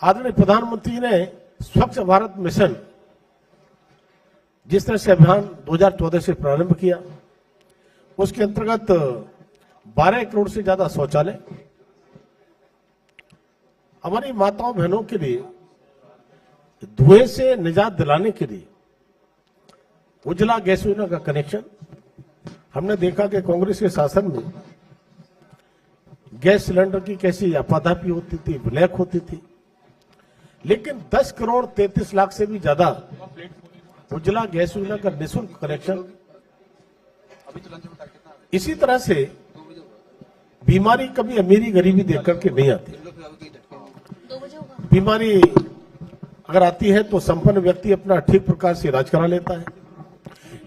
आदरणीय प्रधानमंत्री ने स्वच्छ भारत मिशन जिस तरह से अभियान 2014 से प्रारंभ किया, उसके अंतर्गत 12 करोड़ से ज्यादा शौचालय हमारी माताओं बहनों के लिए धुएं से निजात दिलाने के लिए उज्ज्वला गैस योजना का कनेक्शन। हमने देखा कि कांग्रेस के शासन में गैस सिलेंडर की कैसी आपाधापी होती थी, ब्लैक होती थी, लेकिन 10 करोड़ 33 लाख से भी ज्यादा उज्ज्वला गैस योजना का निःशुल्क कनेक्शन। इसी तरह से बीमारी कभी अमीरी गरीबी देख करके नहीं आती। बीमारी अगर आती है तो संपन्न व्यक्ति अपना ठीक प्रकार से इलाज करा लेता है,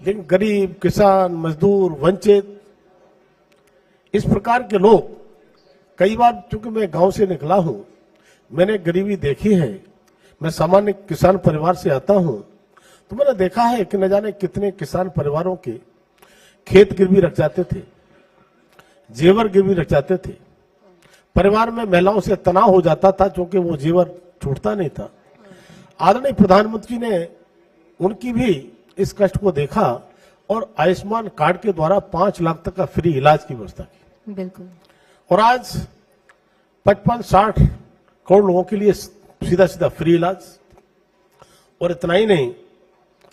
लेकिन गरीब, किसान, मजदूर, वंचित इस प्रकार के लोग, कई बार चूंकि मैं गांव से निकला हूं, मैंने गरीबी देखी है, मैं सामान्य किसान परिवार से आता हूं, तो मैंने देखा है कि न जाने कितने किसान परिवारों के खेत गिरवी रख जाते थे, जेवर गिरवी रख जाते थे। परिवार में महिलाओं से तनाव हो जाता था क्योंकि वो जेवर छूटता नहीं था। आदरणीय प्रधानमंत्री ने उनकी भी इस कष्ट को देखा और आयुष्मान कार्ड के द्वारा 5 लाख तक का फ्री इलाज की व्यवस्था की। बिल्कुल। और आज 55-60 करोड़ लोगों के लिए सीधा सीधा फ्री इलाज। और इतना ही नहीं,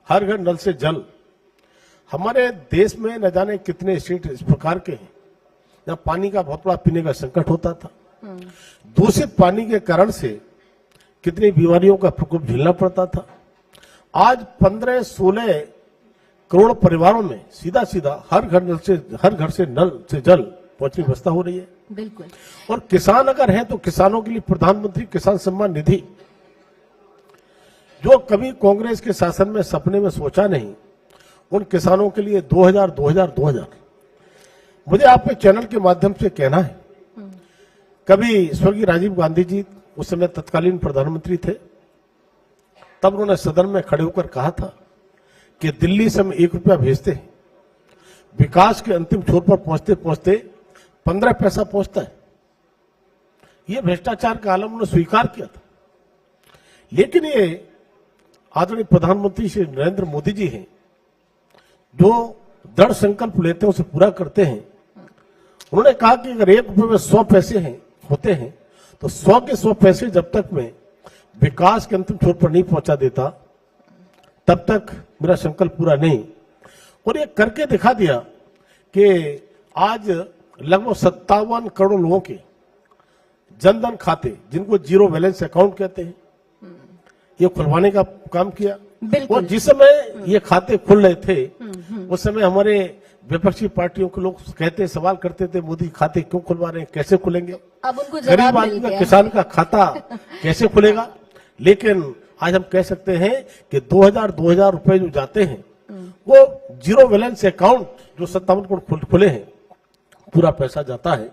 हर घर नल से जल। हमारे देश में न जाने कितने स्टेट इस प्रकार के हैं जहां पानी का बहुत बड़ा पीने का संकट होता था। दूषित पानी के कारण से कितनी बीमारियों का प्रकोप झेलना पड़ता था। आज 15-16 करोड़ परिवारों में सीधा सीधा हर घर से नल से जल पहुंचने की व्यवस्था हो रही है। बिल्कुल। और किसान अगर है तो किसानों के लिए प्रधानमंत्री किसान सम्मान निधि, जो कभी कांग्रेस के शासन में सपने में सोचा नहीं, उन किसानों के लिए 2000 मुझे आपके चैनल के माध्यम से कहना है, कभी स्वर्गीय राजीव गांधी जी उस समय तत्कालीन प्रधानमंत्री थे, तब उन्होंने सदन में खड़े होकर कहा था कि दिल्ली से हम 1 रुपया भेजते हैं, विकास के अंतिम छोर पर पहुंचते पहुंचते 15 पैसा पहुंचता है। यह भ्रष्टाचार का आलम उन्होंने स्वीकार किया था। लेकिन ये आदरणीय प्रधानमंत्री श्री नरेंद्र मोदी जी हैं, जो दृढ़ संकल्प लेते हैं उसे पूरा करते हैं। उन्होंने कहा कि अगर 1 रुपये में 100 पैसे होते हैं तो 100 के 100 पैसे जब तक मैं विकास के अंतिम छोर पर नहीं पहुंचा देता, तब तक मेरा संकल्प पूरा नहीं। और ये करके दिखा दिया कि आज लगभग 57 करोड़ लोगों के जनधन खाते, जिनको जीरो बैलेंस अकाउंट कहते हैं, ये खुलवाने का काम किया। और जिस समय ये खाते खुल रहे थे, उस समय हमारे विपक्षी पार्टियों के लोग कहते, सवाल करते थे, मोदी खाते क्यों खुलवा रहे हैं, कैसे खुलेंगे। अब उनको गरीब आदमी का, किसान का खाता कैसे खुलेगा। लेकिन आज हम कह सकते हैं कि 2000 रुपए जो जाते हैं वो जीरो बैलेंस अकाउंट जो 57 करोड़ खुले हैं, पूरा पैसा जाता है।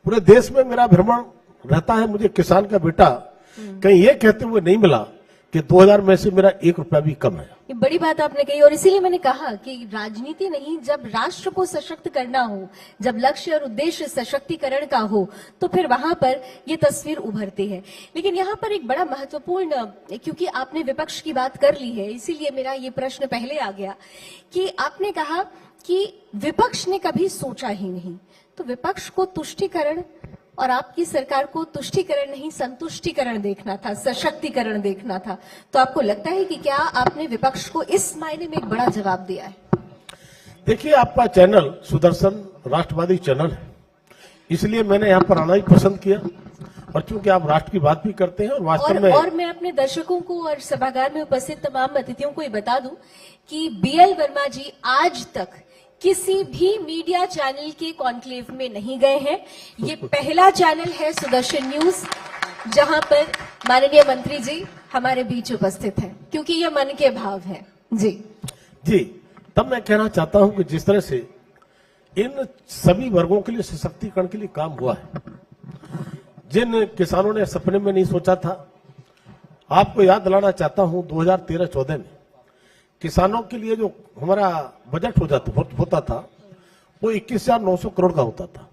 पूरे देश में मेरा भ्रमण रहता है, मुझे किसान का बेटा कहीं ये कहते हुए नहीं मिला कि 2000 में से मेरा 1 रुपया भी कम है। ये बड़ी बात आपने कही, और इसीलिए मैंने कहा कि राजनीति नहीं, जब राष्ट्र को सशक्त करना हो, जब लक्ष्य और उद्देश्य सशक्तिकरण का हो, तो फिर वहां पर ये तस्वीर उभरती है। लेकिन यहाँ पर एक बड़ा महत्वपूर्ण, क्योंकि आपने विपक्ष की बात कर ली है, इसीलिए मेरा ये प्रश्न पहले आ गया कि आपने कहा कि विपक्ष ने कभी सोचा ही नहीं। तो विपक्ष को तुष्टीकरण और आपकी सरकार को तुष्टीकरण नहीं, संतुष्टीकरण देखना था, सशक्तिकरण देखना था। तो आपको लगता है कि क्या आपने विपक्ष को इस मायने में एक बड़ा जवाब दिया है? देखिए, आपका चैनल सुदर्शन राष्ट्रवादी चैनल है, इसलिए मैंने यहाँ पर आना ही पसंद किया। और चूंकि आप राष्ट्र की बात भी करते हैं और वास्तव में, और मैं अपने दर्शकों को और सभागार में उपस्थित तमाम अतिथियों को ये बता दूं कि BL वर्मा जी आज तक किसी भी मीडिया चैनल के कॉन्क्लेव में नहीं गए हैं। ये पहला चैनल है सुदर्शन न्यूज जहां पर माननीय मंत्री जी हमारे बीच उपस्थित हैं, क्योंकि ये मन के भाव है। जी तब मैं कहना चाहता हूं कि जिस तरह से इन सभी वर्गों के लिए सशक्तिकरण के लिए काम हुआ है, जिन किसानों ने सपने में नहीं सोचा था, आपको याद दिलाना चाहता हूं 2013-14 में किसानों के लिए जो हमारा बजट होता था वो 21,900 करोड़ का होता था।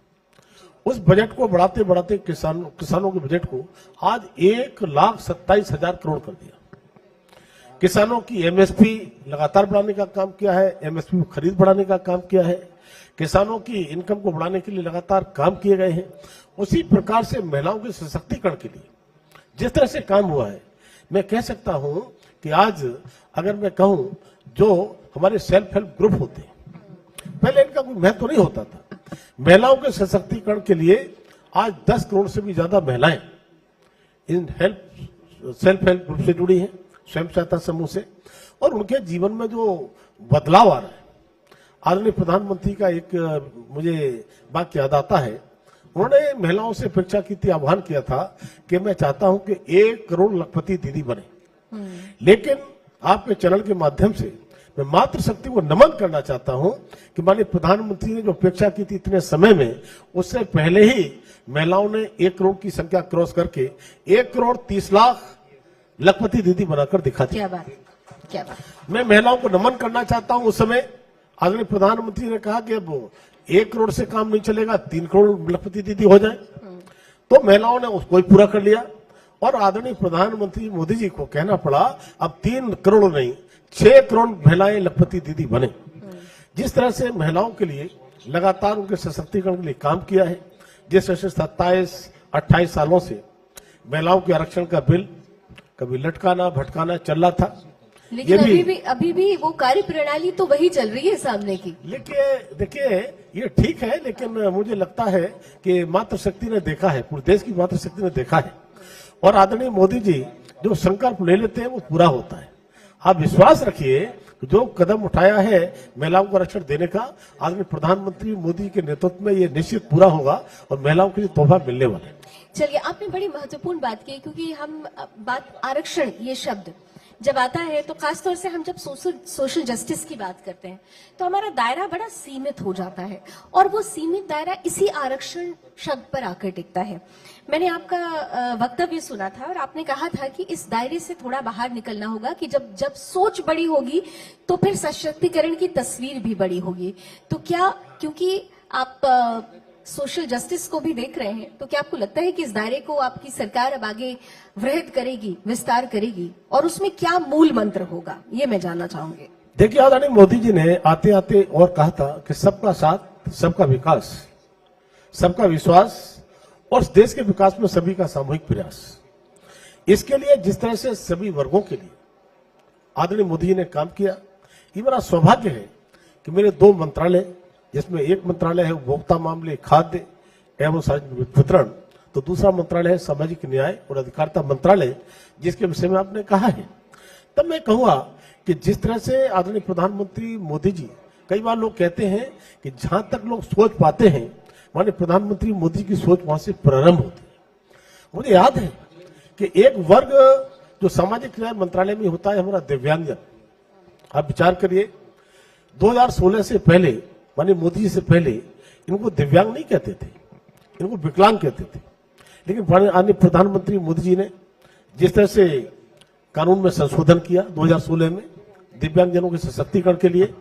उस बजट को बढ़ाते बढ़ाते किसानों के बजट को आज 1,27,000 करोड़ कर दिया। किसानों की एमएसपी लगातार बढ़ाने का काम किया है, एमएसपी में खरीद बढ़ाने का काम किया है, किसानों की इनकम को बढ़ाने के लिए लगातार काम किए गए हैं। उसी प्रकार से महिलाओं के सशक्तिकरण के लिए जिस तरह से काम हुआ है, मैं कह सकता हूं कि आज अगर मैं कहूं जो हमारे सेल्फ हेल्प ग्रुप होते हैं, पहले इनका कोई महत्व नहीं होता था। महिलाओं के सशक्तिकरण के लिए आज 10 करोड़ से भी ज्यादा महिलाएं इन सेल्फ हेल्प ग्रुप से जुड़ी हैं, स्वयं सहायता समूह से, और उनके जीवन में जो बदलाव आ रहा है। आदरणीय प्रधानमंत्री का एक मुझे वाक्य याद आता है, उन्होंने महिलाओं से अपेक्षा की थी, आह्वान किया था कि मैं चाहता हूं कि 1 करोड़ लखपति दीदी बने। लेकिन आपके चैनल के माध्यम से मैं मातृशक्ति को नमन करना चाहता हूं कि माननीय प्रधानमंत्री ने जो अपेक्षा की थी इतने समय में, उससे पहले ही महिलाओं ने 1 करोड़ की संख्या क्रॉस करके 1 करोड़ 30 लाख लखपति दीदी बनाकर दिखा दी। क्या बात, क्या बात। मैं महिलाओं को नमन करना चाहता हूं। उस समय आदरणीय प्रधानमंत्री ने कहा कि अब 1 करोड़ से काम नहीं चलेगा, 3 करोड़ लखपति दीदी हो जाए, तो महिलाओं ने उसको ही पूरा कर लिया। और आदरणीय प्रधानमंत्री मोदी जी को कहना पड़ा अब 3 करोड़ नहीं 6 करोड़ महिलाएं लखपति दीदी बने। जिस तरह से महिलाओं के लिए लगातार उनके सशक्तिकरण के लिए काम किया है, जिस तरह से 27-28 सालों से महिलाओं के आरक्षण का बिल कभी लटकाना भटकाना चल रहा था, लेकिन अभी भी वो कार्य प्रणाली तो वही चल रही है सामने की। लेकिन देखिए ये ठीक है, लेकिन मुझे लगता है कि मातृशक्ति ने देखा है, पूरे देश की मातृशक्ति ने देखा है, और आदरणीय मोदी जी जो संकल्प ले लेते हैं वो पूरा होता है। आप विश्वास रखिए जो कदम उठाया है महिलाओं को आरक्षण देने का, आदरणीय प्रधानमंत्री मोदी के नेतृत्व में ये निश्चित पूरा होगा और महिलाओं के लिए तोहफा मिलने वाला है। चलिए, आपने बड़ी महत्वपूर्ण बात की, क्योंकि हम बात आरक्षण ये शब्द जब आता है तो खासतौर से हम जब सोशल जस्टिस की बात करते हैं तो हमारा दायरा बड़ा सीमित हो जाता है, और वो सीमित दायरा इसी आरक्षण शब्द पर आकर टिकता है। मैंने आपका वक्तव्य सुना था और आपने कहा था कि इस दायरे से थोड़ा बाहर निकलना होगा, कि जब सोच बड़ी होगी तो फिर सशक्तिकरण की तस्वीर भी बड़ी होगी। तो क्या, क्योंकि आप सोशल जस्टिस को भी देख रहे हैं, तो क्या आपको लगता है कि इस दायरे को आपकी सरकार अब आगे वृहद करेगी, विस्तार करेगी, और उसमें क्या मूल मंत्र होगा, ये मैं जानना चाहूंगी। देखिए, आदरणीय मोदी जी ने आते आते और कहा था कि सबका साथ, सबका विकास, सबका विश्वास, और देश के विकास में सभी का सामूहिक प्रयास। इसके लिए जिस तरह से सभी वर्गों के लिए आदरणीय मोदी जी ने काम किया, ये मेरा सौभाग्य है कि मेरे 2 मंत्रालय, जिसमें एक मंत्रालय है उपभोक्ता मामले, खाद्य एवं सार्वजनिक वितरण, तो दूसरा मंत्रालय है सामाजिक न्याय और अधिकारिता मंत्रालय, जिसके विषय में आपने कहा है। तब मैं कहूंगा कि जिस तरह से आदरणीय प्रधानमंत्री मोदी जी, कई बार लोग कहते हैं कि जहां तक लोग सोच पाते हैं, माननीय प्रधानमंत्री मोदी की सोच वहां से प्रारंभ होती है। मुझे याद है कि एक वर्ग जो सामाजिक न्याय मंत्रालय में होता है हमारा दिव्यांगजन। आप विचार करिए, 2016 से पहले, माननीय मोदी जी से पहले इनको दिव्यांग नहीं कहते थे, इनको विकलांग कहते थे। लेकिन माननीय प्रधानमंत्री मोदी जी ने जिस तरह से कानून में संशोधन किया 2016 में दिव्यांगजनों के सशक्तिकरण के लिए,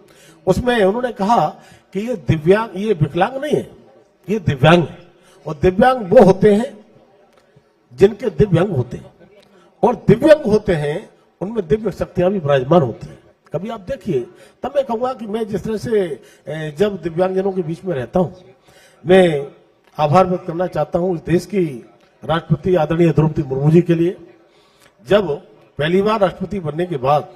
उसमें उन्होंने कहा कि ये दिव्यांग, ये विकलांग नहीं है, ये दिव्यांग है। और दिव्यांग वो होते हैं जिनके दिव्यांग होते हैं, और दिव्यांग होते हैं उनमें दिव्य शक्तियां भी विराजमान होती हैं। कभी आप देखिए, तब मैं कहूंगा कि मैं जिस तरह से जब दिव्यांगजनों के बीच में रहता हूं, मैं आभार व्यक्त करना चाहता हूं इस देश की राष्ट्रपति आदरणीय द्रौपदी मुर्मू जी के लिए। जब पहली बार राष्ट्रपति बनने के बाद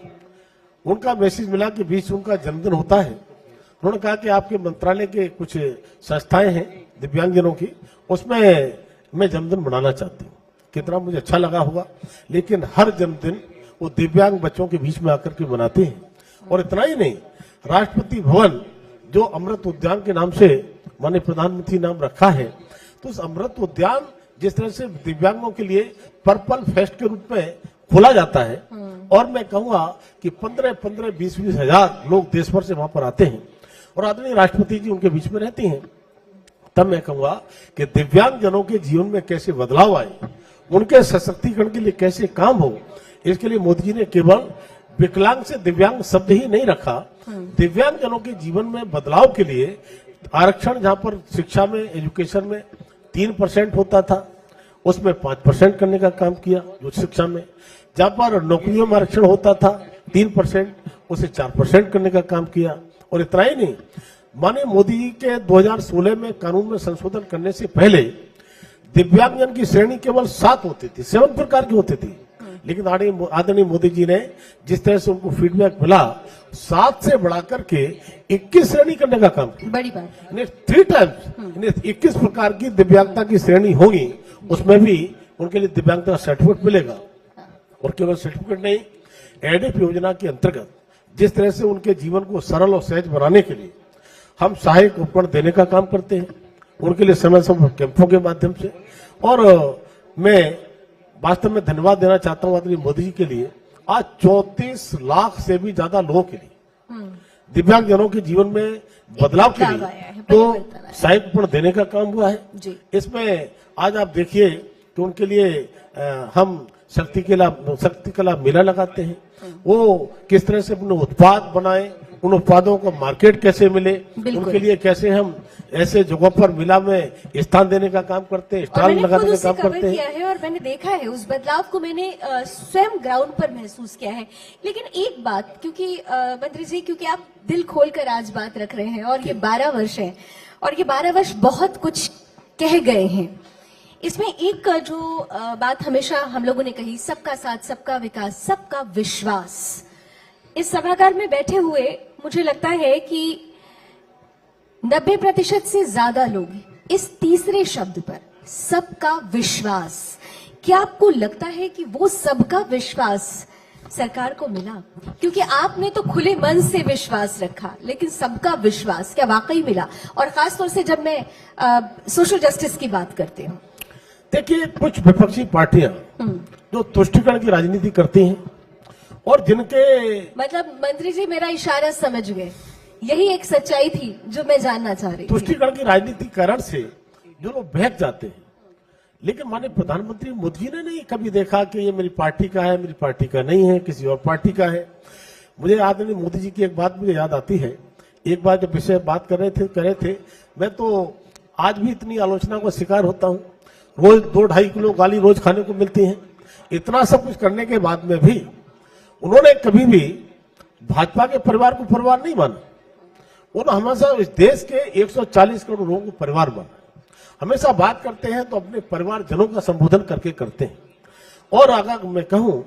उनका मैसेज मिला कि बीच उनका जन्मदिन होता है, उन्होंने कहा कि आपके मंत्रालय के कुछ संस्थाएं हैं दिव्यांगजनों की, उसमें मैं जन्मदिन मनाना चाहती हूँ। कितना मुझे अच्छा लगा होगा। लेकिन हर जन्मदिन वो दिव्यांग बच्चों के बीच में आकर के मनाते हैं। और इतना ही नहीं, राष्ट्रपति भवन जो अमृत उद्यान के नाम से माननीय प्रधानमंत्री नाम रखा है, तो उस अमृत उद्यान जिस तरह से दिव्यांगों के लिए पर्पल फेस्ट के रूप में खोला जाता है, और मैं कहूंगा कि 15-15, 20-20 हजार लोग देश भर से वहां पर आते हैं और आदरणीय राष्ट्रपति जी उनके बीच में रहती हैं, तब मैं कहूंगा कि दिव्यांग जनों के जीवन में कैसे बदलाव आए, उनके सशक्तिकरण के लिए कैसे काम हो, इसके लिए मोदी जी ने केवल विकलांग से दिव्यांग शब्द ही नहीं रखा, दिव्यांग जनों के जीवन में बदलाव के लिए आरक्षण, जहां पर शिक्षा में, एजुकेशन में, 3% होता था उसमें 5% करने का काम किया जो शिक्षा में। जहां पर नौकरियों में आरक्षण होता था 3%, उसे 4% करने का काम किया। और इतना ही नहीं, माननीय मोदी जी के 2016 में कानून में संशोधन करने से पहले दिव्यांगजन की श्रेणी केवल 7 होती थी, 7 प्रकार की होती थी। लेकिन आदरणीय मोदी जी ने जिस तरह से उनको फीडबैक मिला 7 से बढ़ाकर के 21 श्रेणी करने का काम किया। बड़ी बात। 3 टाइम्स 21 प्रकार की दिव्यांगता की श्रेणी होगी, उसमें भी उनके लिए दिव्यांगता सर्टिफिकेट मिलेगा। और केवल सर्टिफिकेट नहीं, एडीएफ योजना के अंतर्गत जिस तरह से उनके जीवन को सरल और सहज बनाने के लिए हम सहायक उपकरण देने का काम करते हैं, उनके लिए समय समय कैंपों के माध्यम से। और मैं वास्तव में धन्यवाद देना चाहता हूं आदरणीय मोदी जी के लिए, आज 34 लाख से भी ज्यादा लोगों के लिए दिव्यांगजनों के जीवन में बदलाव के लिए तो सहायक उपकरण देने का काम हुआ है। इसमें आज आप देखिए कि उनके लिए हम शक्ति कला मेला लगाते हैं, वो किस तरह से अपने उत्पाद बनाए, उन उत्पादों को मार्केट कैसे मिले, उनके लिए कैसे हम ऐसे जगहों पर मेला में स्थान देने का काम करते हैं, स्टॉल लगाने का काम करते हैं। है और मैंने देखा है उस बदलाव को, मैंने स्वयं ग्राउंड पर महसूस किया है। लेकिन एक बात, क्योंकि मंत्री जी, क्योंकि आप दिल खोलकर आज बात रख रहे हैं और ये 12 वर्ष है और ये 12 वर्ष बहुत कुछ कह गए हैं। इसमें एक जो बात हमेशा हम लोगों ने कही, सबका साथ, सबका विकास, सबका विश्वास। इस सभागार में बैठे हुए मुझे लगता है कि 90% से ज्यादा लोग इस तीसरे शब्द पर, सबका विश्वास, क्या आपको लगता है कि वो सबका विश्वास सरकार को मिला? क्योंकि आपने तो खुले मन से विश्वास रखा, लेकिन सबका विश्वास क्या वाकई मिला? और खासतौर से जब मैं सोशल जस्टिस की बात करती हूँ, देखिए कुछ विपक्षी पार्टियां जो तुष्टीकरण की राजनीति करती हैं और जिनके मतलब मंत्री जी मेरा इशारा समझ गए, यही एक सच्चाई थी जो मैं जानना चाह रही थी। तुष्टीकरण की राजनीति कारण से जो लोग बहक जाते हैं, लेकिन माननीय प्रधानमंत्री मोदी जी ने नहीं कभी देखा कि ये मेरी पार्टी का है, मेरी पार्टी का नहीं है, किसी और पार्टी का है। मुझे आदरणीय मोदी जी की एक बात मुझे याद आती है। एक बार जब विषय बात कर रहे थे, मैं तो आज भी इतनी आलोचना का शिकार होता हूँ, रोज 2-2.5 किलो गाली रोज खाने को मिलती है। इतना सब कुछ करने के बाद में भी उन्होंने कभी भी भाजपा के परिवार को परिवार नहीं माना। उन्होंने हमेशा इस देश के 140 करोड़ लोगों को परिवार माना। हमेशा बात करते हैं तो अपने परिवारजनों का संबोधन करके करते हैं। और अगर मैं कहूं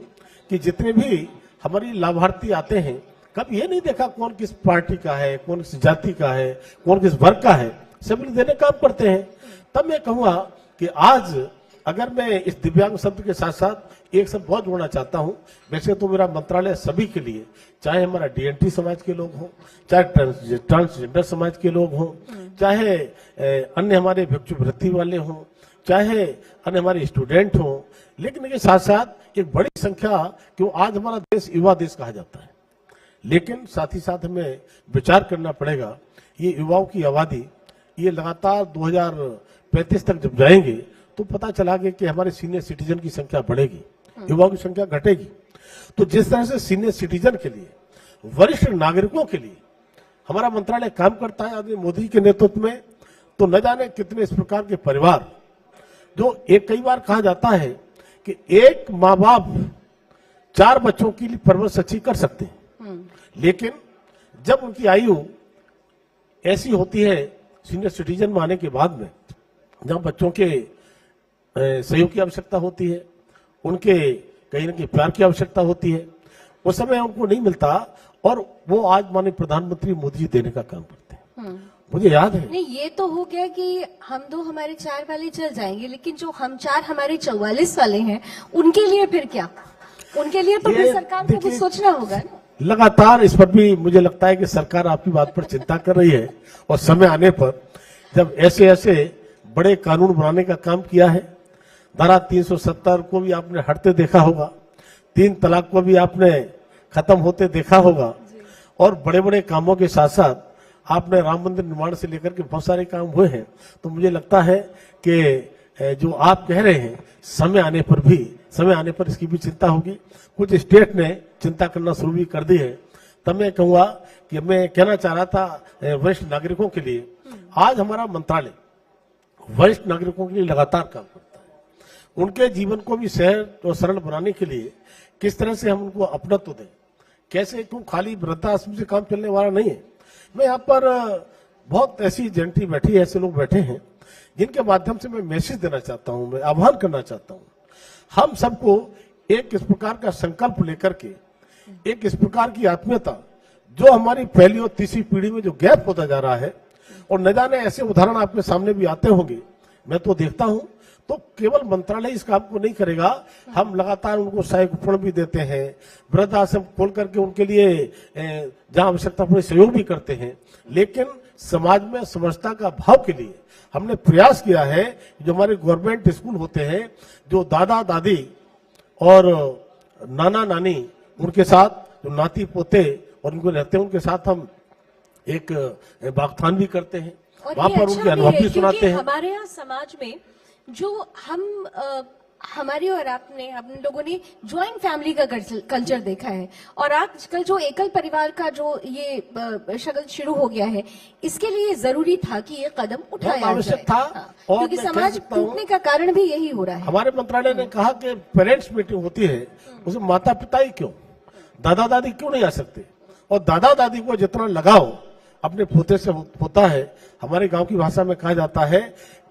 कि जितने भी हमारी लाभार्थी आते हैं, कभी ये नहीं देखा कौन किस पार्टी का है, कौन किस जाति का है, कौन किस वर्ग का है, सभी देने काम करते हैं। तब मैं कहूंगा कि आज अगर मैं इस दिव्यांग शब्द के साथ साथ एक शब्द बहुत जोड़ना चाहता हूं। वैसे तो मेरा मंत्रालय सभी के लिए, चाहे हमारा डीएनटी समाज के लोग हों, चाहे ट्रांसजेंडर समाज के लोग हों, चाहे अन्य हमारे भिक्षुवृत्ति वाले हों, चाहे अन्य हमारे स्टूडेंट हों, लेकिन इसके साथ साथ एक बड़ी संख्या, क्यों आज हमारा देश युवा देश कहा जाता है, लेकिन साथ ही साथ हमें विचार करना पड़ेगा, ये युवाओं की आबादी ये लगातार 2035 तक जब जाएंगे तो पता चला गया कि हमारे सीनियर सिटीजन की संख्या बढ़ेगी, युवाओं की संख्या घटेगी। तो जिस तरह से सीनियर सिटीजन के लिए, वरिष्ठ नागरिकों के लिए हमारा मंत्रालय काम करता है आदरणीय मोदी के नेतृत्व में, तो न जाने कितने इस प्रकार के परिवार, जो एक कई बार कहा जाता है कि एक माँ बाप 4 बच्चों की परवरिश अच्छी कर सकते हैं, लेकिन जब उनकी आयु ऐसी होती है सीनियर सिटीजन में आने के बाद में, जब बच्चों के सहयोग की आवश्यकता होती है, उनके कहीं न कहीं प्यार की आवश्यकता होती है, उस समय उनको नहीं मिलता, और वो आज माननीय प्रधानमंत्री मोदी जी देने का काम करते हैं। मुझे याद है, नहीं ये तो हो गया कि हम 2 हमारे 4 वाले चल जाएंगे, लेकिन जो हम 4 हमारे 44 वाले हैं, उनके लिए फिर क्या? उनके लिए तो फिर सरकार को कुछ सोचना होगा ना। लगातार इस पर भी मुझे लगता है कि सरकार आपकी बात पर चिंता कर रही है, और समय आने पर जब ऐसे ऐसे बड़े कानून बनाने का काम किया है, धारा 370 को भी आपने हटते देखा होगा, 3 तलाक को भी आपने खत्म होते देखा होगा, और बड़े बड़े कामों के साथ साथ आपने राम मंदिर निर्माण से लेकर के बहुत सारे काम हुए हैं। तो मुझे लगता है कि जो आप कह रहे हैं, समय आने पर इसकी भी चिंता होगी। कुछ स्टेट ने चिंता करना शुरू भी कर दी है। तब मैं कहूंगा कि मैं कहना चाह रहा था वरिष्ठ नागरिकों के लिए, आज हमारा मंत्रालय वरिष्ठ नागरिकों के लिए लगातार काम करता है। उनके जीवन को भी सहज और सरल बनाने के लिए किस तरह से हम उनको अपनत्व दें, कैसे, क्यों खाली वृद्धाश्रम से काम चलने वाला नहीं है। मैं यहाँ पर बहुत ऐसी जनती बैठी है, ऐसे लोग बैठे हैं जिनके माध्यम से मैं मैसेज देना चाहता हूं, मैं आह्वान करना चाहता हूं। हम सबको एक इस प्रकार का संकल्प लेकर के, एक इस प्रकार की आत्मीयता, जो हमारी पहली और तीसरी पीढ़ी में जो गैप होता जा रहा है, और न जाने ऐसे उदाहरण आपके सामने भी आते होंगे, मैं तो देखता हूं, तो केवल मंत्रालय इस काम को नहीं करेगा, हम लगातार उनको सहायक उपकरण भी देते हैं, वृद्धाश्रम खोल करके उनके लिए जहां आवश्यकता पड़े सहयोग भी करते हैं। लेकिन समाज में समरसता का भाव के लिए हमने प्रयास किया है, जो हमारे गवर्नमेंट स्कूल होते हैं, जो दादा दादी और नाना नानी, उनके साथ जो नाती पोते और उनको रहते हैं, उनके साथ हम एक बागथान भी करते हैं, वहां पर उनके अनुभव भी सुनाते हैं। हमारे यहाँ समाज में जो हमारी और आपने हम लोगों ने ज्वाइंट फैमिली का कल्चर देखा है, और आजकल जो एकल परिवार का जो ये शक्ल शुरू हो गया है, इसके लिए जरूरी था कि ये कदम उठाया आवश्यक था। और क्योंकि समाज टूटने का कारण भी यही हो रहा है। हमारे मंत्रालय ने कहा कि पेरेंट्स मीटिंग होती है, उसमें माता पिता ही क्यों, दादा दादी क्यों नहीं आ सकते, और दादा दादी को जितना लगाव अपने पोते से होता है, हमारे गांव की भाषा में कहा जाता है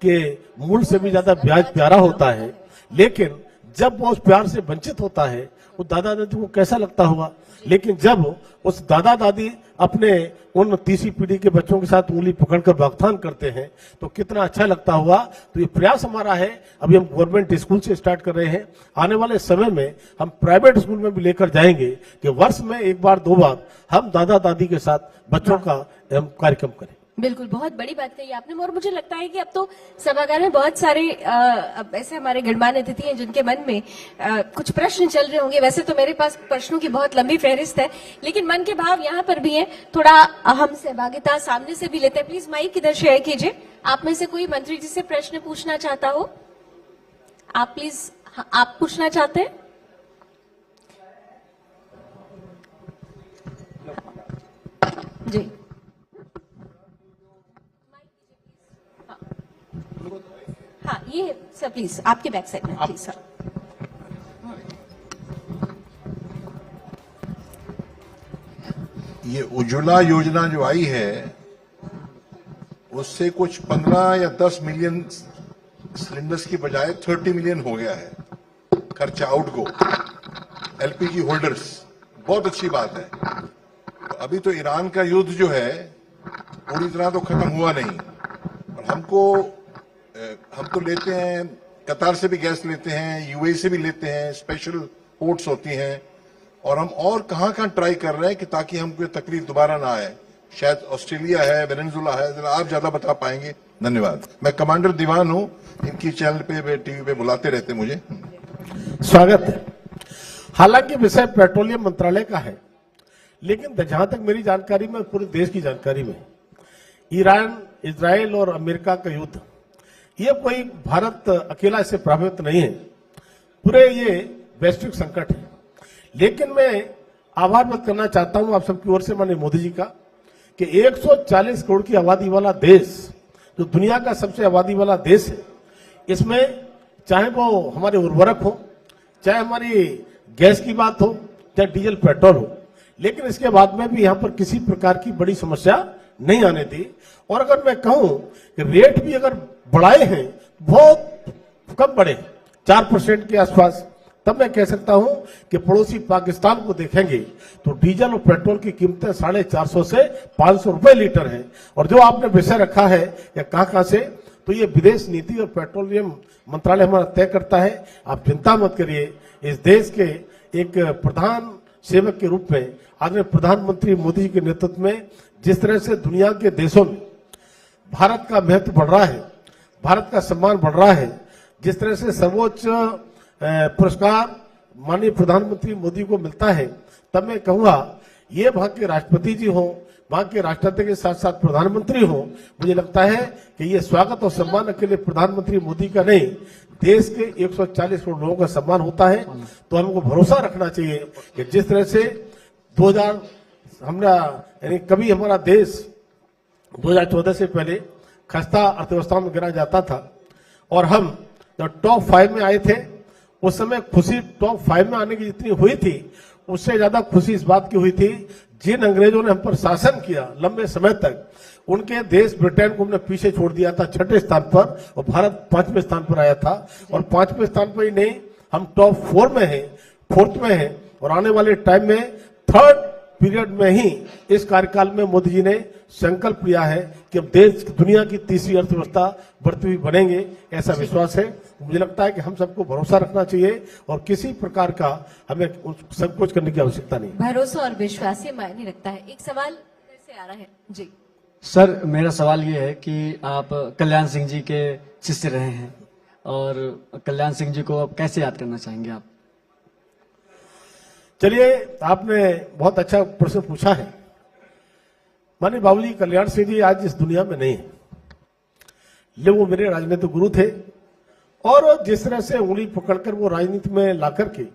कि मूल से भी ज्यादा ब्याज प्यारा होता है। लेकिन जब वो उस प्यार से वंचित होता है, वो दादा दादी को कैसा लगता होगा। लेकिन जब उस दादा दादी अपने उन तीसरी पीढ़ी के बच्चों के साथ उंगली पकड़कर वागथान करते हैं, तो कितना अच्छा लगता होगा। तो ये प्रयास हमारा है, अभी हम गवर्नमेंट स्कूल से स्टार्ट कर रहे हैं, आने वाले समय में हम प्राइवेट स्कूल में भी लेकर जाएंगे कि वर्ष में एक बार दो बार हम दादा दादी के साथ बच्चों का कार्यक्रम करें। बिल्कुल, बहुत बड़ी बात कही आपने। और मुझे लगता है कि अब तो सभागार में बहुत सारे ऐसे हमारे गणमान्य अतिथि हैं जिनके मन में कुछ प्रश्न चल रहे होंगे। वैसे तो मेरे पास प्रश्नों की बहुत लंबी फहरिस्त है, लेकिन मन के भाव यहाँ पर भी हैं। थोड़ा हम सहभागिता सामने से भी लेते हैं। प्लीज माइक इधर शेयर कीजिए। आप में से कोई मंत्री जी से प्रश्न पूछना चाहता हो, आप प्लीज, आप पूछना चाहते हैं? जी, हाँ, ये सर प्लीज आपके बैक साइड में प्लीज सर। ये उज्ज्वला योजना जो आई है, उससे कुछ 15 या 10 मिलियन सिलेंडर्स की बजाय 30 मिलियन हो गया है खर्चा आउट गो एलपीजी होल्डर्स। बहुत अच्छी बात है। तो अभी तो ईरान का युद्ध जो है पूरी तरह तो खत्म हुआ नहीं, और हम तो लेते हैं, कतार से भी गैस लेते हैं, यूएई से भी लेते हैं, स्पेशल पोर्ट्स होती हैं, और हम और कहां ट्राई कर रहे हैं कि ताकि हमको ये तकलीफ दोबारा ना आए। शायद ऑस्ट्रेलिया है, वेनेजुला है, जरा आप ज्यादा बता पाएंगे। धन्यवाद। मैं कमांडर दीवान हूं, इनकी चैनल पे टीवी पे बुलाते रहते मुझे। स्वागत है। हालांकि विषय पेट्रोलियम मंत्रालय का है, लेकिन जहां तक मेरी जानकारी में, पूरे देश की जानकारी में, ईरान, इजराइल और अमेरिका का युद्ध, ये कोई भारत अकेला इससे प्रभावित नहीं है, पूरे ये वैश्विक संकट है। लेकिन मैं आभार व्यक्त करना चाहता हूं आप सबकी ओर से, माननीय मोदी जी का, कि 140 करोड़ की आबादी वाला देश, जो दुनिया का सबसे आबादी वाला देश है, इसमें चाहे वो हमारे उर्वरक हो, चाहे हमारी गैस की बात हो, चाहे डीजल पेट्रोल हो, लेकिन इसके बाद में भी यहां पर किसी प्रकार की बड़ी समस्या नहीं आने दी। और अगर मैं कहूं कि रेट भी अगर बढ़ाए हैं, बहुत कम बढ़े, 4% के आसपास, तब मैं कह सकता हूं कि पड़ोसी पाकिस्तान को देखेंगे तो डीजल और पेट्रोल की कीमतें 450 से 500 रुपए लीटर है। और जो आपने विषय रखा है या कहां से, तो ये विदेश नीति और पेट्रोलियम मंत्रालय हमारा तय करता है। आप चिंता मत करिए। इस देश के एक प्रधान सेवक के रूप में आदरणीय प्रधानमंत्री मोदी जी के नेतृत्व में जिस तरह से दुनिया के देशों में भारत का महत्व बढ़ रहा है, भारत का सम्मान बढ़ रहा है, जिस तरह से सर्वोच्च पुरस्कार माननीय प्रधानमंत्री मोदी को मिलता है, तब मैं कहूंगा ये वहां के राष्ट्रपति जी हो, वहां के राष्ट्रपति के साथ साथ प्रधानमंत्री हो, मुझे लगता है कि ये स्वागत और सम्मान अकेले प्रधानमंत्री मोदी का नहीं, देश के 140 करोड़ लोगों का सम्मान होता है। तो हमको भरोसा रखना चाहिए कि जिस तरह से 2000 यानी कभी हमारा देश 2014 से पहले खस्ता अर्थव्यवस्था में गिरा जाता था, और हम जब टॉप 5 में आए थे उस समय खुशी टॉप 5 में आने की जितनी हुई थी उससे ज्यादा खुशी इस बात की हुई थी जिन अंग्रेजों ने हम पर शासन किया लंबे समय तक उनके देश ब्रिटेन को हमने पीछे छोड़ दिया था 6ठे स्थान पर और भारत 5वें स्थान पर आया था और 5वें स्थान पर ही नहीं हम टॉप 4 में हैं 4th में हैं और आने वाले टाइम में 3rd पीरियड में ही इस कार्यकाल में मोदी जी ने संकल्प लिया है कि अब देश दुनिया की तीसरी अर्थव्यवस्था बढ़ती हुई बनेंगे ऐसा विश्वास है। मुझे लगता है कि हम सबको भरोसा रखना चाहिए और किसी प्रकार का हमें संकोच करने की आवश्यकता नहीं। भरोसा और विश्वास ये मायने रखता है। एक सवाल इधर से आ रहा है जी। सर मेरा सवाल ये है कि आप कल्याण सिंह जी के शिष्य रहे हैं और कल्याण सिंह जी को अब कैसे याद करना चाहेंगे आप? चलिए आपने बहुत अच्छा प्रश्न पूछा है। माननीय बाबूजी कल्याण सिंह जी आज इस दुनिया में नहीं है, ले वो मेरे राजनीतिक गुरु थे और जिस तरह से उंगली पकड़कर वो राजनीति में ला करके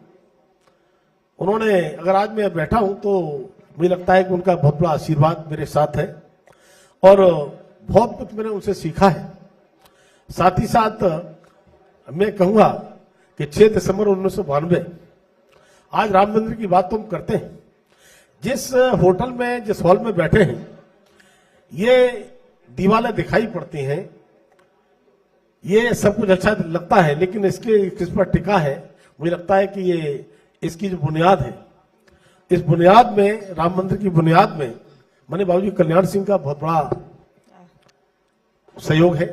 उन्होंने अगर आज मैं बैठा हूं तो मुझे लगता है कि उनका बहुत बड़ा आशीर्वाद मेरे साथ है और बहुत कुछ मैंने उनसे सीखा है। साथ ही साथ मैं कहूंगा कि 6 दिसंबर 1992 आज राम मंदिर की बात तो हम करते हैं। जिस होटल में जिस हॉल में बैठे हैं ये दीवारें दिखाई पड़ती हैं, ये सब कुछ अच्छा लगता है लेकिन इसके किस पर टिका है मुझे लगता है कि ये इसकी जो बुनियाद है इस बुनियाद में राम मंदिर की बुनियाद में माननीय बाबूजी कल्याण सिंह का बहुत बड़ा सहयोग है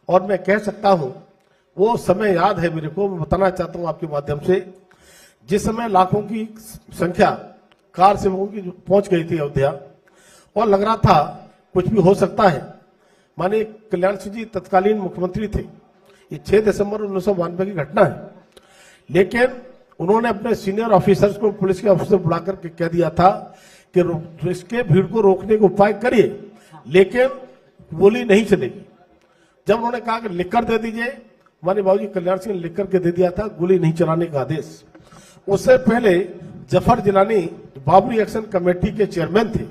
और मैं कह सकता हूं वो समय याद है मेरे को। मैं बताना चाहता हूं आपके माध्यम से जिस समय लाखों की संख्या कार सेवकों की पहुंच गई थी अयोध्या और लग रहा था कुछ भी हो सकता है। माननीय कल्याण सिंह जी तत्कालीन मुख्यमंत्री थे। ये 6 दिसंबर 1992 की घटना है लेकिन उन्होंने अपने सीनियर ऑफिसर्स को पुलिस के ऑफिसर बुलाकर के कह दिया था कि इसके भीड़ को रोकने का उपाय करिए लेकिन गोली नहीं चलेगी। जब उन्होंने कहा कि लिख कर दे दीजिए माननीय बाबूजी कल्याण सिंह ने लिख करके दे दिया था गोली नहीं चलाने का आदेश। उससे पहले जफर जिलानी बाबरी एक्शन कमेटी के चेयरमैन थे,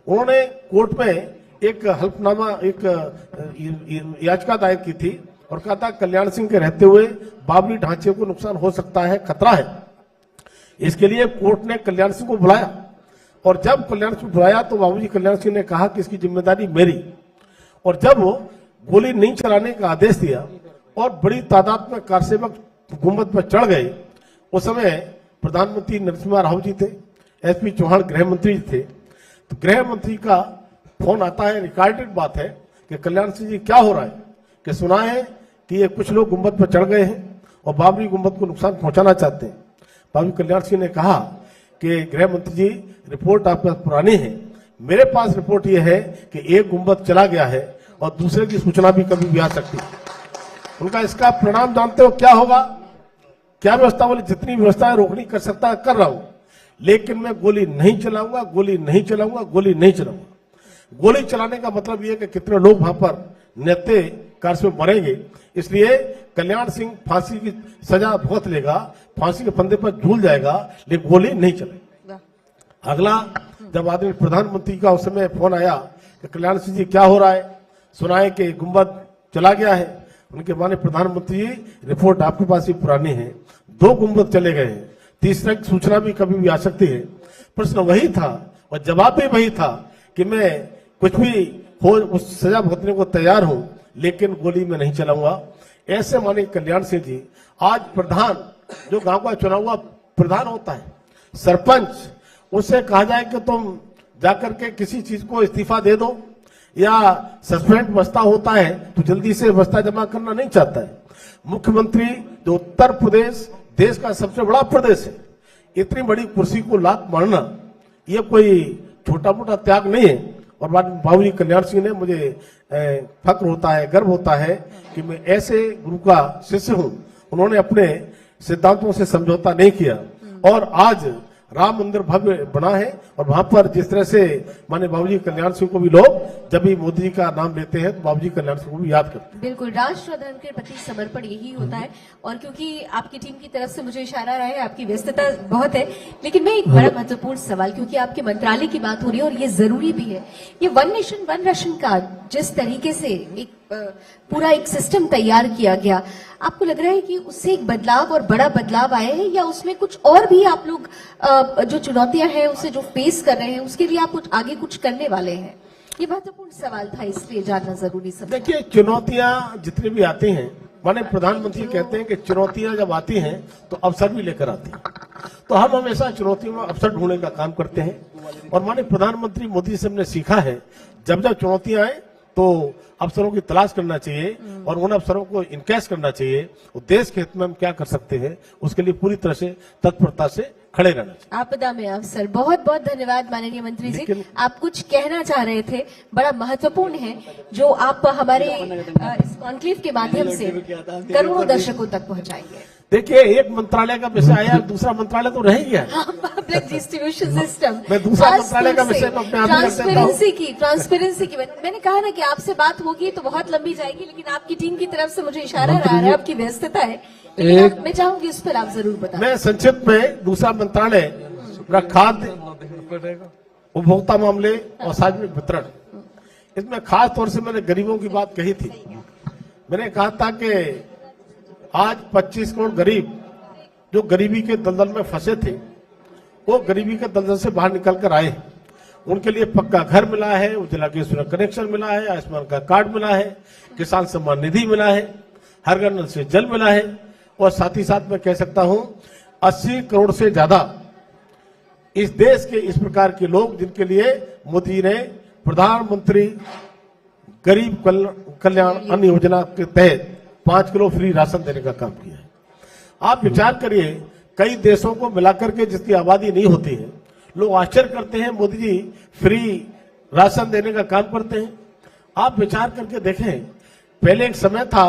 उन्होंने कोर्ट में एक हल्फनामा एक याचिका दायर की थी और कहा था कल्याण सिंह के रहते हुए बाबरी ढांचे को नुकसान हो सकता है, खतरा है। इसके लिए कोर्ट ने कल्याण सिंह को बुलाया और जब कल्याण सिंह बुलाया तो बाबूजी कल्याण सिंह ने कहा कि इसकी जिम्मेदारी मेरी। और जब वो गोली नहीं चलाने का आदेश दिया और बड़ी तादाद में कारसेवक गुंबद पर चढ़ गए, उस समय प्रधानमंत्री नरसिम्हा राव जी थे, एसपी चौहान गृह मंत्री थे। तो गृह मंत्री का फोन आता है, रिकॉर्डेड बात है कि कल्याण सिंह जी क्या हो रहा है कि सुना है कि ये कुछ लोग गुंबद पर चढ़ गए हैं और बाबरी गुंबद को नुकसान पहुंचाना चाहते हैं। बाबू कल्याण सिंह ने कहा कि गृह मंत्री जी रिपोर्ट आपके पास पुरानी है, मेरे पास रिपोर्ट ये है कि एक गुंबद चला गया है और दूसरे की सूचना भी कभी भी आ सकती है। उनका इसका परिणाम जानते हो क्या होगा? क्या व्यवस्था बोले जितनी व्यवस्थाएं रोकनी कर सकता है कर रहा हूं लेकिन मैं गोली नहीं चलाऊंगा, गोली नहीं चलाऊंगा, गोली नहीं चलाऊंगा। गोली चलाने का मतलब यह कि कितने लोग वहां पर निहत्थे कार से मरेंगे। इसलिए कल्याण सिंह फांसी की सजा भुगत लेगा, फांसी के फंदे पर झूल जाएगा लेकिन गोली नहीं चलेगी। अगला जब आदमी प्रधानमंत्री का उस समय फोन आया कि कल्याण सिंह जी क्या हो रहा है, सुना है कि गुंबद चला गया है। उनके माने प्रधानमंत्री जी रिपोर्ट आपके पास ही पुरानी है, 2 गुंबद चले गए हैं, तीसरे की सूचना भी कभी भी आ सकती है। प्रश्न वही था और जवाब भी वही था कि मैं कुछ भी हो उस सजा भुगतने को तैयार हूं लेकिन गोली में नहीं चलाऊंगा। ऐसे माने कल्याण सिंह जी आज प्रधान, जो गांव का चुना हुआ प्रधान होता है, सरपंच, उससे कहा जाए कि तुम जाकर के किसी चीज को इस्तीफा दे दो या सस्पेंड बस्ता होता है तो जल्दी से बस्ता जमा करना नहीं चाहता है। मुख्यमंत्री जो उत्तर प्रदेश देश का सबसे बड़ा प्रदेश है, इतनी बड़ी कुर्सी को लात मारना ये कोई छोटा मोटा त्याग नहीं है। और बाबूजी कल्याण सिंह ने मुझे फक्र होता है, गर्व होता है कि मैं ऐसे गुरु का शिष्य हूं। उन्होंने अपने सिद्धांतों से समझौता नहीं किया और आज राम मंदिर भव्य बना है और वहां पर जिस तरह से माने बाबूजी कल्याण सिंह को भी लोग जब भी मोदी जी का नाम लेते हैं तो बाबूजी कल्याण सिंह को भी याद करते हैं। बिल्कुल, राष्ट्र धर्म के प्रति समर्पण यही होता है। और क्योंकि आपकी टीम की तरफ से मुझे इशारा रहा है, आपकी व्यस्तता बहुत है, लेकिन मैं एक बड़ा महत्वपूर्ण सवाल, क्योंकि आपके मंत्रालय की बात हो रही है और ये जरूरी भी है, ये one nation one ration card जिस तरीके से एक पूरा एक सिस्टम तैयार किया गया, आपको लग रहा है कि उससे एक बदलाव और बड़ा बदलाव आया है, या उसमें कुछ और भी आप लोग जो चुनौतियां हैं उसे जो फेस कर रहे हैं उसके लिए आप कुछ आगे कुछ करने वाले हैं? ये महत्वपूर्ण सवाल था, इसलिए जानना जरूरी समझा। देखिए, चुनौतियां जितनी भी आती हैं, माने प्रधानमंत्री कहते हैं कि चुनौतियां जब आती हैं तो अवसर भी लेकर आती हैं, तो हम हमेशा चुनौतियों में अवसर ढूंढने का काम करते हैं। और माने प्रधानमंत्री मोदी से हमने सीखा है, जब जब चुनौतियां आए तो अवसरों की तलाश करना चाहिए और उन अवसरों को इनकैश करना चाहिए। देश के हित में हम क्या कर सकते हैं उसके लिए पूरी तरह से तत्परता से खड़े रहना चाहिए। आपदा में अवसर, बहुत बहुत धन्यवाद माननीय मंत्री जी। लेकिन- आप कुछ कहना चाह रहे थे, बड़ा महत्वपूर्ण है जो आप हमारे इस कॉन्क्लेव के माध्यम से करोड़ों दर्शकों तक पहुंचाएंगे। देखिए, एक मंत्रालय का विषय आया, दूसरा मंत्रालय तो रह ही गया। पब्लिक डिस्ट्रीब्यूशन सिस्टम, मैं दूसरा मंत्रालय का विषय में अपने आप ही रख देता हूं। ट्रांसपेरेंसी की मैंने कहा ना कि आपसे बात होगी तो बहुत लंबी जाएगी, लेकिन आपकी टीम की तरफ से मुझे इशारा आ रहा है, आपकी व्यस्तता है, लेकिन मैं चाहूंगी उस पर आप जरूर बताएं। मैं संक्षिप्त में दूसरा मंत्रालय खाद्य, उपभोक्ता मामले और सार्वजनिक वितरण, इसमें खास तौर से मैंने गरीबों की बात कही थी। मैंने कहा था कि आज 25 करोड़ गरीब जो गरीबी के दलदल में फंसे थे, वो गरीबी के दलदल से बाहर निकल कर आए। उनके लिए पक्का घर मिला है, उज्ज्वला गैस कनेक्शन मिला है, आयुष्मान का कार्ड मिला है, किसान सम्मान निधि मिला है, हर घर नल से जल मिला है, और साथ ही साथ मैं कह सकता हूं 80 करोड़ से ज्यादा इस देश के इस प्रकार के लोग जिनके लिए मोदी ने प्रधानमंत्री गरीब कल्याण अन्न योजना के तहत 5 किलो फ्री राशन देने का काम किया है। आप विचार करिए, कई देशों को मिलाकर के जिसकी आबादी नहीं होती है, लोग आश्चर्य करते हैं मोदी जी फ्री राशन देने का काम करते हैं। आप विचार करके देखें, पहले एक समय था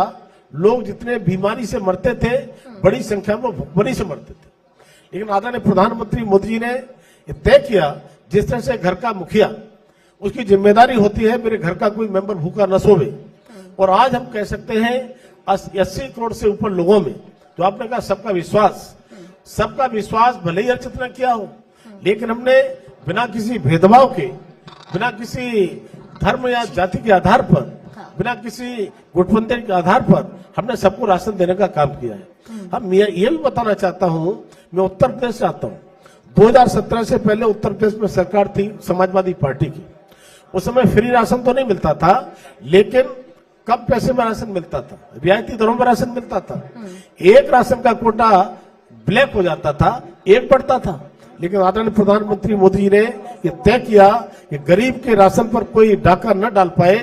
लोग जितने बीमारी से मरते थे बड़ी संख्या में भुखमरी से मरते थे, लेकिन आदरणीय प्रधानमंत्री मोदी जी ने तय किया जिस तरह से घर का मुखिया उसकी जिम्मेदारी होती है मेरे घर का कोई मेंबर भूखा न सोवे, और आज हम कह सकते हैं 80 करोड़ से ऊपर लोगों में जो आपने कहा सबका विश्वास भले ही अर्चित न किया हो, लेकिन हमने बिना किसी भेदभाव के, बिना किसी धर्म या जाति के आधार पर, बिना किसी गुटबंधन के आधार पर हमने सबको राशन देने का काम किया है। हम ये भी बताना चाहता हूं, मैं उत्तर प्रदेश से आता हूं। 2017 से पहले उत्तर प्रदेश में सरकार थी समाजवादी पार्टी की। उस समय फ्री राशन तो नहीं मिलता था, लेकिन कम पैसे में राशन मिलता था, रियायती दरों में राशन मिलता था। एक राशन का कोटा ब्लैक हो जाता था, एक बढ़ता था। लेकिन आदरणीय प्रधानमंत्री मोदी जी ने ये तय किया कि गरीब के राशन पर कोई डाका न डाल पाए,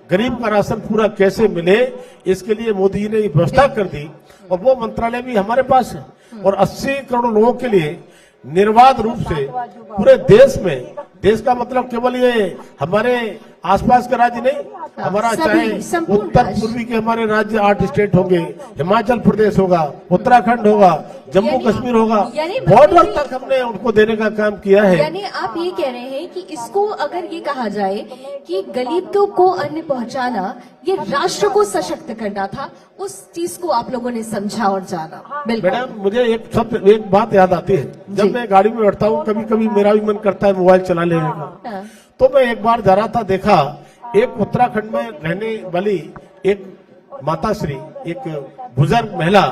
गरीब का राशन पूरा कैसे मिले, इसके लिए मोदी जी ने ये व्यवस्था कर दी, और वो मंत्रालय भी हमारे पास है। और 80 करोड़ लोगों के लिए निर्बाध रूप से पूरे देश में, देश का मतलब केवल ये हमारे आसपास का राज्य नहीं, हमारा चाहे उत्तर पूर्वी के हमारे राज्य 8 स्टेट होंगे, हिमाचल प्रदेश होगा, उत्तराखंड होगा, जम्मू कश्मीर होगा, बॉर्डर तक हमने उनको देने का काम किया है। यानी आप ये कह रहे हैं कि इसको अगर ये कहा जाए कि गरीबों को अन्न पहुंचाना ये राष्ट्र को सशक्त करना था, उस चीज को आप लोगों ने समझा और जाना। बिल्कुल मैडम, मुझे एक बात याद आती है, जब मैं गाड़ी में बैठता हूँ कभी कभी मेरा भी मन करता है मोबाइल चला लेने का। तो मैं एक बार जा रहा था, देखा एक उत्तराखंड में रहने वाली एक माताश्री, एक बुजुर्ग महिला,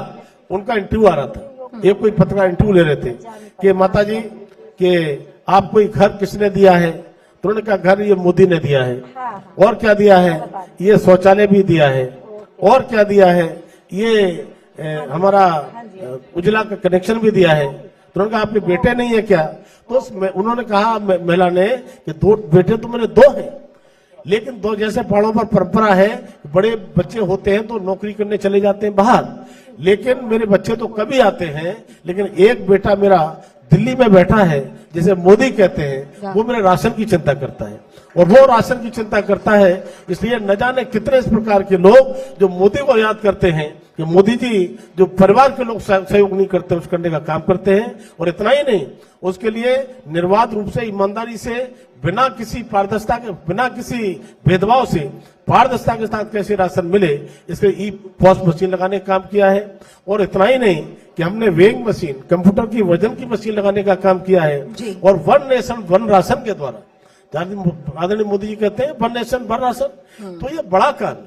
उनका इंटरव्यू आ रहा था। एक कोई पत्रकार इंटरव्यू ले रहे थे कि माता जी कि आपको ये घर किसने दिया है? तो उन्होंने कहा घर ये मोदी ने दिया है। और क्या दिया है? ये शौचालय भी दिया है। और क्या दिया है? ये हमारा उज्ज्वला का कनेक्शन भी दिया है। तो उन्होंने कहा आपके बेटे नहीं है क्या? तो उन्होंने कहा महिला ने कि 2 बेटे तो मेरे 2 हैं, लेकिन 2 जैसे पहाड़ों पर परंपरा है, बड़े बच्चे होते हैं तो नौकरी करने चले जाते हैं बाहर, लेकिन मेरे बच्चे तो कभी आते हैं, लेकिन एक बेटा मेरा दिल्ली में बैठा है, जिसे मोदी कहते हैं, वो मेरे राशन की चिंता करता है, और वो राशन की चिंता करता है। इसलिए न जाने कितने इस प्रकार के लोग जो मोदी को याद करते हैं कि मोदी जी जो परिवार के लोग सहयोग नहीं करते उस करने का काम करते हैं। और इतना ही नहीं, उसके लिए निर्बाध रूप से, ईमानदारी से, बिना किसी पारदर्शिता के, बिना किसी भेदभाव से पारदर्शिता के साथ कैसे राशन मिले, इसके ई-पॉस मशीन लगाने का काम किया है। और इतना ही नहीं कि हमने वेइंग मशीन, कंप्यूटर की वजन की मशीन लगाने का काम किया है। और 1 नेशन 1 राशन के द्वारा, आदरणीय मोदी जी कहते हैं 1 नेशन 1 राशन, तो ये बड़ा कार्य,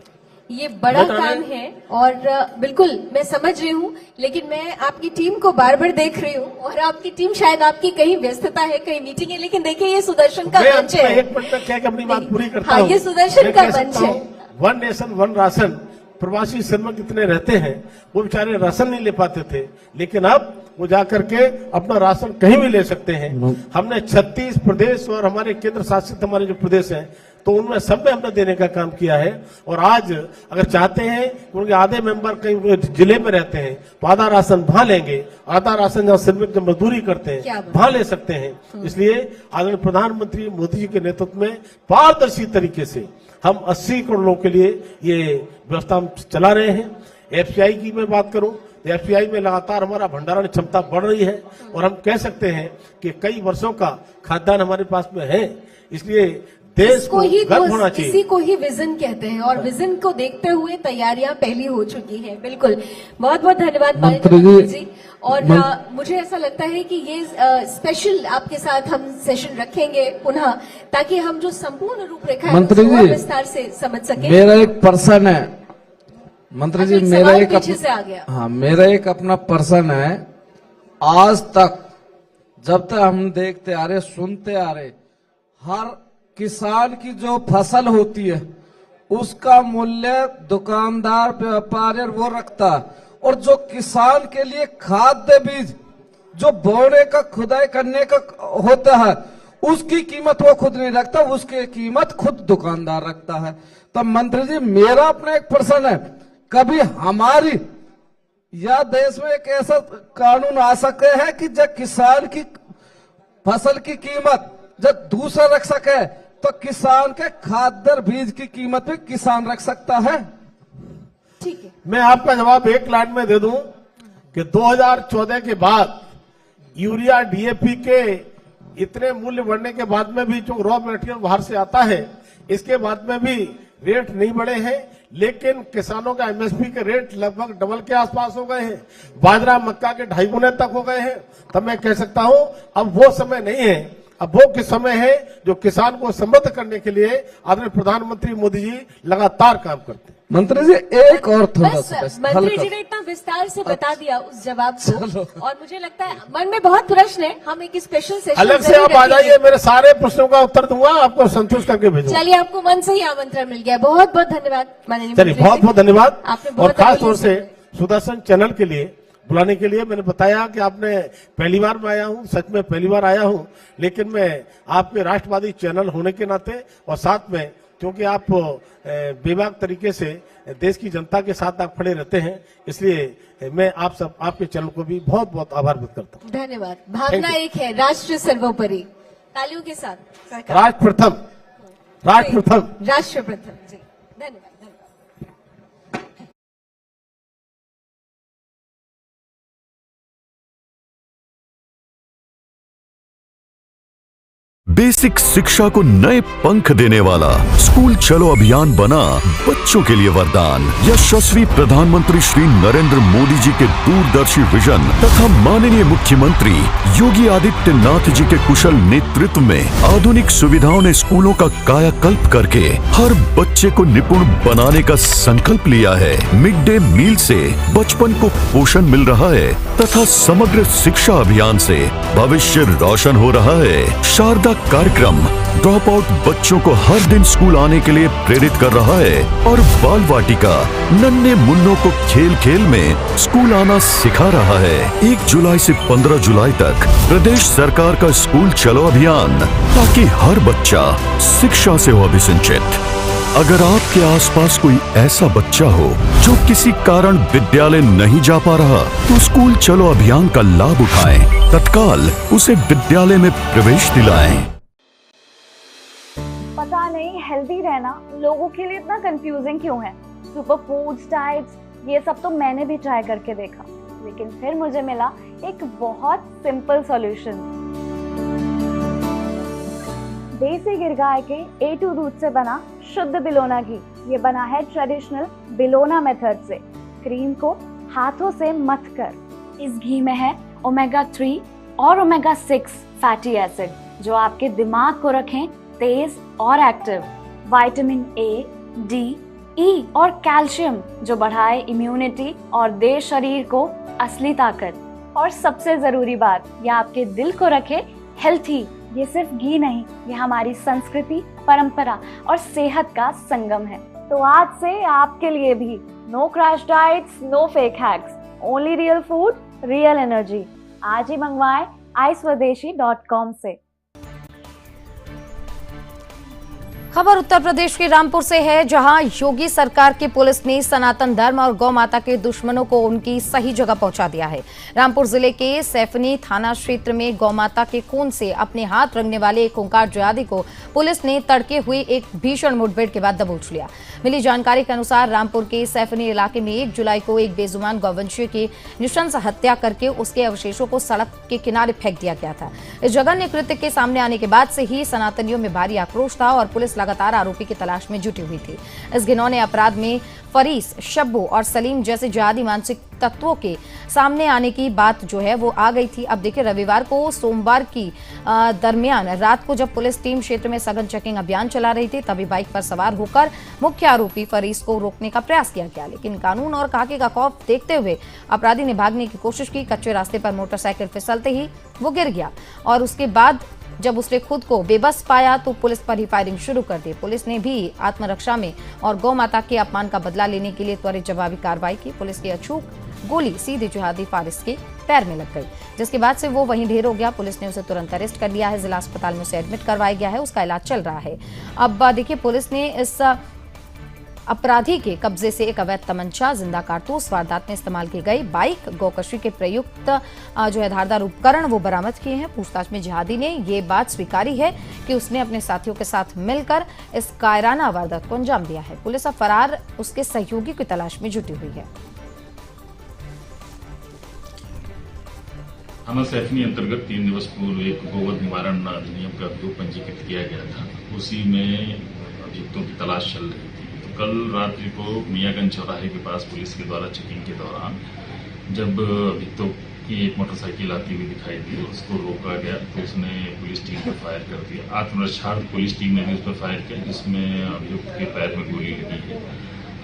ये बड़ा बताने- काम है और बिल्कुल मैं समझ रही हूँ, लेकिन मैं आपकी टीम को बार बार देख रही हूँ और आपकी टीम शायद आपकी कहीं व्यस्तता है, कहीं मीटिंग है, लेकिन देखिए ये सुदर्शन का मैं मंच है। एक मिनट में क्या कि अपनी बात पूरी करता हाँ, हूँ। ये सुदर्शन मैं का कह सकता मंच है। हूँ, वन नेशन वन राशन, प्रवासी श्रमिक कितने रहते हैं, वो बेचारे राशन नहीं ले पाते थे, लेकिन अब वो जाकर के अपना राशन कहीं भी ले सकते हैं। हमने 36 प्रदेश और हमारे केंद्र शासित हमारे जो प्रदेश हैं, तो उनमें सब में हमने देने का काम किया है। और आज अगर चाहते हैं कि उनके आधे मेंबर कहीं जिले में रहते हैं तो आधा राशन वहां लेंगे, आधा राशन जहाँ श्रमिक जो मजदूरी करते क्या हैं बात। वहां ले सकते हैं। इसलिए आदरणीय प्रधानमंत्री मोदी जी के नेतृत्व में पारदर्शी तरीके से हम 80 करोड़ लोगों के लिए ये व्यवस्था हम चला रहे हैं। एफसीआई की मैं बात करूं तो एफसीआई में लगातार हमारा भंडारण क्षमता बढ़ रही है और हम कह सकते हैं कि कई वर्षों का खाद्यान्न हमारे पास में है। इसलिए देश को गर्व होना चाहिए। इसी को ही विजन कहते हैं और विजन को देखते हुए तैयारियां पहली हो चुकी हैं। बिल्कुल, बहुत बहुत धन्यवाद मंत्री माननीय जी। और मुझे ऐसा लगता है कि ये स्पेशल आपके साथ हम सेशन रखेंगे पुनः, ताकि हम जो संपूर्ण रूपरेखा है मंत्री उसको और जी, विस्तार से समझ सके। मेरा एक पर्सन है मंत्री जी, अच्छा, एक मेरा सवाल एक पीछे से आ गया। हाँ, मेरा एक अपना पर्सन है। आज तक जब तक हम देखते आ रहे, सुनते आ रहे, हर किसान की जो फसल होती है उसका मूल्य दुकानदार व्यापारी वो रखता है, और जो किसान के लिए खाद्य बीज जो बोने का खुदाई करने का होता है उसकी कीमत वो खुद नहीं रखता, उसकी कीमत खुद दुकानदार रखता है। तो मंत्री जी, मेरा अपना एक प्रश्न है, कभी हमारी या देश में एक ऐसा कानून आ सके है कि जब किसान की फसल की कीमत जब दूसरा रख सके तो किसान के खाद्य बीज की कीमत भी किसान रख सकता है? ठीक है, मैं आपका जवाब एक लाइन में दे दूं कि 2014 के बाद यूरिया डीएपी के इतने मूल्य बढ़ने के बाद में भी जो रॉ मटेरियल बाहर से आता है, इसके बाद में भी रेट नहीं बढ़े हैं, लेकिन किसानों का एमएसपी के रेट लगभग डबल के आसपास हो गए हैं। बाजरा मक्का के 2.5 गुने तक हो गए हैं। तब मैं कह सकता हूं अब वो समय नहीं है, अब वो किस समय है जो किसान को समृद्ध करने के लिए आदरणीय प्रधानमंत्री मोदी जी लगातार काम करते हैं। मंत्री जी, एक और थोड़ा बस सा मंत्री जी ने इतना विस्तार से बता दिया उस जवाब को, और मुझे लगता है मन में बहुत प्रश्न है, हम एक स्पेशल सेशन अलग से जरूर आप आ रखेंगे। जाइए, मेरे सारे प्रश्नों का उत्तर दूंगा, आपको संतुष्ट करके भेजूंगा। चलिए, आपको मन से ही आमंत्रण मिल गया। बहुत बहुत धन्यवाद माननीय चलिए, मंत्री बहुत जी। बहुत धन्यवाद। आपने और बहुत खास तौर अमूल्य से समय- सुदर्शन चैनल के लिए बुलाने के लिए मैंने बताया कि आपने पहली बार मैं आया हूं, सच में पहली बार आया हूं, लेकिन मैं आपके राष्ट्रवादी चैनल होने के नाते और साथ में क्योंकि आप बेबाक तरीके से देश की जनता के साथ आप खड़े रहते हैं, इसलिए मैं आप सब आपके चैनल को भी बहुत बहुत आभार व्यक्त करता हूं। धन्यवाद। भावना एक है, राष्ट्र सर्वोपरि। तालियों के साथ सरकार। राष्ट्र प्रथम, राष्ट्र प्रथम। राष्ट्र प्रथम जी। धन्यवाद। बेसिक शिक्षा को नए पंख देने वाला स्कूल चलो अभियान बना बच्चों के लिए वरदान। यशस्वी प्रधानमंत्री श्री नरेंद्र मोदी जी के दूरदर्शी विजन तथा माननीय मुख्यमंत्री योगी आदित्यनाथ जी के कुशल नेतृत्व में आधुनिक सुविधाओं ने स्कूलों का कायाकल्प करके हर बच्चे को निपुण बनाने का संकल्प लिया है। मिड डे मील से बचपन को पोषण मिल रहा है तथा समग्र शिक्षा अभियान से भविष्य रोशन हो रहा है। शारदा कार्यक्रम ड्रॉप आउट बच्चों को हर दिन स्कूल आने के लिए प्रेरित कर रहा है और बाल वाटिका नन्हे मुन्नों को खेल खेल में स्कूल आना सिखा रहा है। 1 जुलाई से 15 जुलाई तक प्रदेश सरकार का स्कूल चलो अभियान, ताकि हर बच्चा शिक्षा से हो अभिसिंचित। अगर आपके आसपास कोई ऐसा बच्चा हो जो किसी कारण विद्यालय नहीं जा पा रहा, तो स्कूल चलो अभियान का लाभ उठाएं। तत्काल उसे विद्यालय में प्रवेश दिलाएं। पता नहीं हेल्दी रहना लोगों के लिए इतना कंफ्यूजिंग क्यों है। सुपर फूड्स, डाइट्स, ये सब तो मैंने भी ट्राई करके देखा, लेकिन फिर मुझे मिला एक बहुत सिंपल सॉल्यूशन। देसी गिर गाय के A2 दूध से बना शुद्ध बिलोना घी। ये बना है ट्रेडिशनल बिलोना मेथड से। क्रीम को हाथों से मथ कर इस घी में है ओमेगा 3 और ओमेगा 6 फैटी एसिड, जो आपके दिमाग को रखें तेज और एक्टिव। विटामिन A, D, ई और कैल्शियम जो बढ़ाए इम्यूनिटी और दे शरीर को असली ताकत। और सबसे जरूरी बात, ये आपके दिल को रखे हेल्थी। ये सिर्फ घी नहीं, ये हमारी संस्कृति, परंपरा और सेहत का संगम है। तो आज से आपके लिए भी no crash diets, no fake hacks, only real food, real energy. आज ही मंगवाएं iSwadeshi.com से। खबर उत्तर प्रदेश के रामपुर से है, जहां योगी सरकार की पुलिस ने सनातन धर्म और गौ माता के दुश्मनों को उनकी सही जगह पहुंचा दिया है। रामपुर जिले के सैफनी थाना क्षेत्र में गौ माता के खून से अपने हाथ रंगने वाले एक ओंकार जिहादी को पुलिस ने तड़के हुई एक भीषण मुठभेड़ के बाद दबोच लिया। मिली जानकारी के अनुसार रामपुर के सैफनी इलाके में 1 जुलाई को एक बेजुबान गौवंशीय की नृशंस हत्या करके उसके अवशेषों को सड़क के किनारे फेंक दिया गया था। इस जघन्य कृत्य के सामने आने के बाद से ही सनातनियों में भारी आक्रोश था और पुलिस लगातार आरोपी की तलाश में जुटी हुई थी। इस घिनौने अपराध में फरीस, शब्बू और सलीम जैसे जिहादी मानसिक तत्वों के सामने आने की बात जो है वो आ गई थी। अब देखिए, रविवार को सोमवार की दरमियान रात को जब पुलिस टीम क्षेत्र में सघन चेकिंग अभियान चला रही थी, तभी बाइक पर सवार होकर मुख्य आरोपी फरीस को रोकने का प्रयास किया गया, लेकिन कानून और खाकी का खौफ देखते हुए अपराधी ने भागने की कोशिश की। कच्चे रास्ते पर मोटरसाइकिल फिसलते ही वो गिर गया और उसके बाद जब उसने खुद को बेबस पाया तो पुलिस पर ही फायरिंग शुरू कर दी। पुलिस ने भी आत्मरक्षा में और गौ माता के अपमान का बदला लेने के लिए त्वरित जवाबी कार्रवाई की। पुलिस की अचूक गोली सीधे जिहादी फारिस के पैर में लग गई, जिसके बाद से वो वहीं ढेर हो गया। पुलिस ने उसे तुरंत अरेस्ट कर लिया है। जिला अस्पताल में उसे एडमिट करवाया गया है, उसका इलाज चल रहा है। अब देखिए, पुलिस ने इस अपराधी के कब्जे से एक अवैध तमंचा, जिंदा कारतूस, वारदात में इस्तेमाल की गई बाइक, गौकशी के प्रयुक्त जो है धारदार उपकरण वो बरामद किए हैं। पूछताछ में जिहादी ने ये बात स्वीकारी है कि उसने अपने साथियों के साथ मिलकर इस कायराना वारदात को अंजाम दिया है। पुलिस अब फरार उसके सहयोगी की तलाश में जुटी हुई है। थाना सैफनी अंतर्गत 3 दिवस पूर्व एक गोवध निवारण अधिनियम का अभियोग पंजीकृत किया गया था। उसी में अभियुक्तों की तलाश चल रही थी। तो कल रात्रि को मियागंज चौराहे के पास पुलिस के द्वारा चेकिंग के दौरान जब अभियुक्तों की एक मोटरसाइकिल आती हुई दिखाई दी, उसको रोका गया तो उसने पुलिस टीम पर फायर कर दिया। आत्मरक्षार्थ पुलिस टीम ने भी उस पर फायर किया, जिसमें अभियुक्त के पैर में गोली लगी है।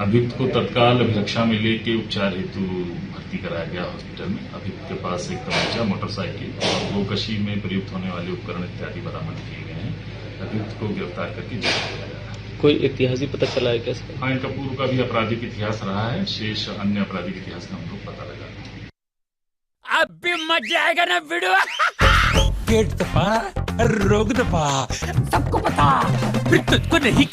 अभियुक्त को तत्काल अभिरक्षा में लेके उपचार हेतु भर्ती कराया गया हॉस्पिटल में। अभियुक्त के पास एक तमंचा, मोटरसाइकिल और गोकशी में प्रयुक्त होने वाले उपकरण इत्यादि बरामद किए गए हैं। अभियुक्त को गिरफ्तार करके जेल भेजा गया है। कोई इतिहास पता चला है क्या? हाँ, इनका पूर्व का भी आपराधिक इतिहास रहा है। शेष अन्य आपराधिक इतिहास का हम लोग पता लगा। अब भी मजा आएगा ना वीडियो। पेट दबा, रोग दबा, सबको पता, फिर तुझको नहीं।